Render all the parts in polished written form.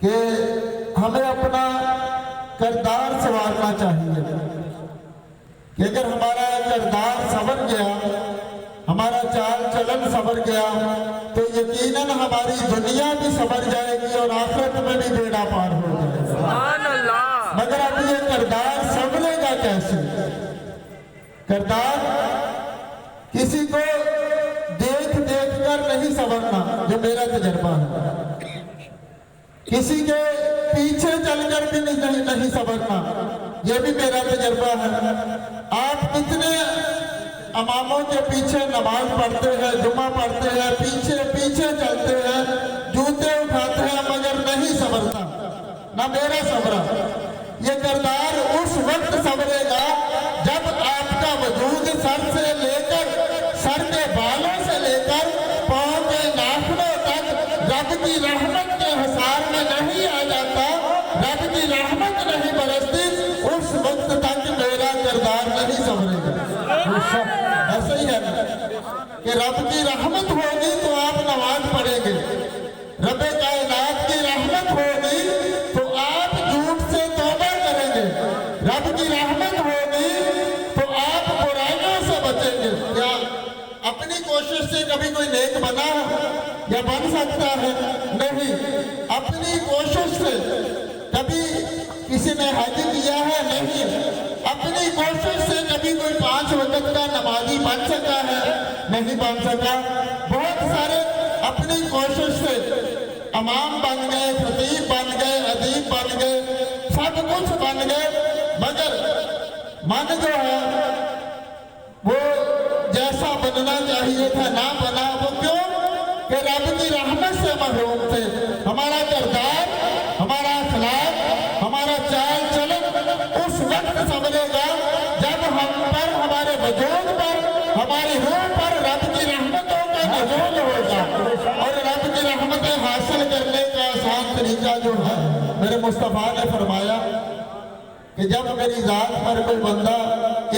کہ ہمیں اپنا کردار سنوارنا چاہیے کہ اگر ہمارا کردار سنور گیا، ہمارا چال چلن سنور گیا تو یقیناً ہماری دنیا بھی سنور جائے گی اور آخرت میں بھی بیڑا پار ہو جائے گا۔ سبحان اللہ۔ مگر اب یہ کردار سنورے گا کیسے؟ کردار کسی کو دیکھ کر نہیں سنورنا، جو میرا تجربہ ہے، کسی کے پیچھے چل کر بھی نہیں سنورنا، یہ بھی میرا تجربہ ہے۔ آپ کتنے اماموں کے پیچھے نماز پڑھتے ہیں، جمعہ پڑھتے ہیں، پیچھے چلتے ہیں، جوتے اٹھاتے ہیں، مگر نہیں سنورتا، نہ میرا سنورا۔ یہ کردار اس وقت سنورے گا جب آپ کا وجود سر سے لے کر، سر کے بالوں سے لے کر پاؤں کے ناخنوں تک رب کی رحمت کے حصار میں نہیں آ جاتا، رب کی رحمت نہیں برستی، اس وقت تک میرا کردار نہیں سنورے گا۔ ایسا ہی ہے کہ رب کی رحمت ہوگی تو آپ نماز پڑھیں گے، رب کائنات کی رحمت ہوگی تو آپ جھوٹ سے توبہ کریں گے، رب کی رحمت ہوگی تو آپ برائیوں سے بچیں گے۔ کیا اپنی کوشش سے کبھی کوئی نیک بنا یا بن سکتا ہے؟ نہیں۔ اپنی کوشش سے کبھی کسی نے حج کیا ہے؟ نہیں۔ اپنی کوشش سے کبھی کوئی 5 وقت کا نمازی بن سکا ہے؟ نہیں بن سکا۔ بہت سارے اپنی کوشش سے امام بن گئے، خطیب بن گئے، ادیب بن گئے، سب کچھ بن گئے، مگر من جو ہے وہ جیسا بننا چاہیے تھا نہ بنا۔ وہ کیوں؟ کہ رب کی رحمت سے محروم تھے۔ ہمارا کردار، ہمارا اخلاق، ہمارا چال چلن اس وقت سنورے گا جب ہم پر، ہمارے وجود پر، ہماری روح پر رب کی رحمتوں کا نزول ہوگا۔ اور رب کی رحمتیں حاصل کرنے کا آسان طریقہ جو ہے، میرے مصطفیٰ نے فرمایا کہ جب میری ذات پر کوئی بندہ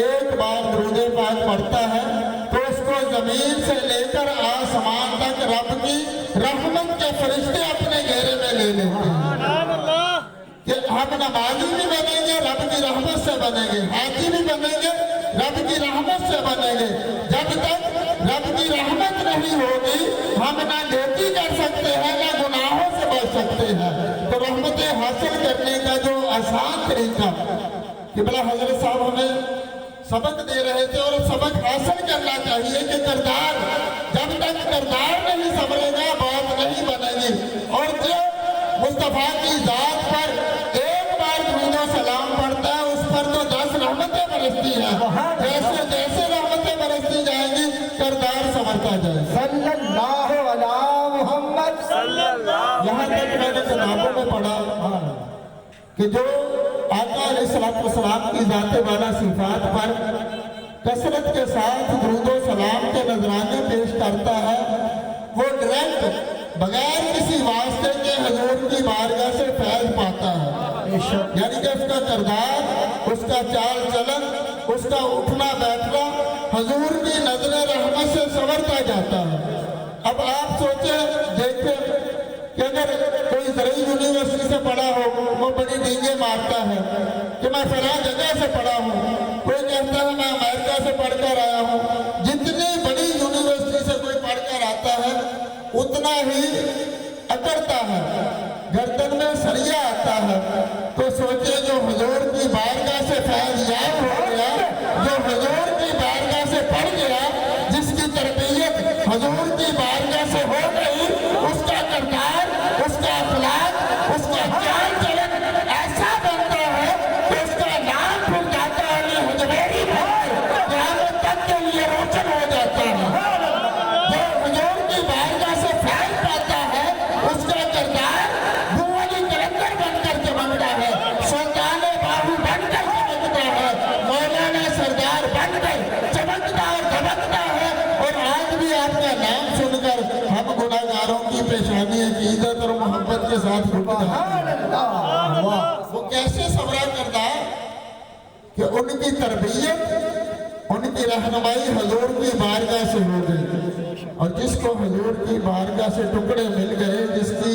ایک بار درود پاک پڑھتا ہے تو اس کو زمین سے لے کر آسمان تک رب کی رحمت کے فرشتے اپنے گھیرے میں لے لیتے ہیں کہ ہم نمازی بھی بنیں گے، رب کی رحمت سے بنیں گے، حاجی بھی بنیں گے، رب کی رحمت سے بنیں گے۔ جب تک رب کی رحمت نہیں ہوگی ہم نہ نیکی کر سکتے ہیں، نہ گناہوں سے بچ سکتے ہیں۔ تو رحمتیں حاصل کرنے کا جو آسان طریقہ، قبلہ حضرت صاحب ہمیں سبق دے رہے تھے اور سبق حاصل کرنا چاہیے کہ کردار، جب تک کردار نہیں سنورے گا بات نہیں بنے گی۔ اور جو مصطفیٰ کی ذات پر ایک بار درود و سلام پڑھتا ہے اس پر تو 10 رحمتیں برستی ہیں۔ جیسے جیسے رحمتیں برستی جائیں گی کردار سنورتا جائے۔ صلی اللہ علیہ محمد صلی اللہ۔ یہاں تک میں نے کتابوں میں پڑھا کہ جو آقا علیہ السلام کی ذات والا صفات پر کثرت کے ساتھ درود و سلام کے نذرانے پیش کرتا ہے وہ ڈائریکٹ بغیر کسی واسطے کے حضور کی بارگاہ سے فیض پاتا ہے۔ یعنی کہ اس کا کردار، اس کا چال چلن، اس کا اٹھنا بیٹھنا حضور کی نظر رحمت سے سنورتا جاتا ہے۔ اب آپ سوچیں، دیکھیں کہ اگر کوئی زرعی یونیورسٹی سے پڑھا ہو وہ بڑی ڈینگیں مارتا ہے کہ میں فلاں جگہ سے پڑھا ہوں، کوئی کہتا ہے میں امریکہ سے پڑھ کر آیا ہوں۔ جتنی بڑی یونیورسٹی سے کوئی پڑھ کر آتا ہے اتنا ہی اکڑتا ہے، گردن میں سریا آتا ہے۔ تو سوچے جو حضور کی بارگاہ سے فیض یاب ہو گیا، جو حضور کی بارگاہ سے پڑھ گیا، جس کی تربیت حضور کی بارگاہ سے ہو گئی، اس کا کردار، اس کا اخلاق، اس کا چال چلن ایسا بنتا ہے کہ اس کا نام پھر جاتا ہے حجویری بھائی، قیامت تک کے لیے روشن ہو جاتا ہے۔ جو حضور کی بارگاہ سے فیض پاتا ہے اس کا کردار بولی کلندر بن کر چمکتا ہے، سلطان باہو بن کر چمکتا ہے، مولانا سردار بن کر چمکتا اور دھمکتا ہے۔ اور آج بھی آپ کا نام سن کر ہم گناہگاروں کی پیشانی عقیدت اور محبت کے ساتھ رکتا ہے۔ وہ کیسے سنورا کرتا ہے کہ ان کی تربیت، ان کی رہنمائی حضور کی بارگاہ سے ہو گئی، اور جس کو حضور کی بارگاہ سے ٹکڑے مل گئے، جس کی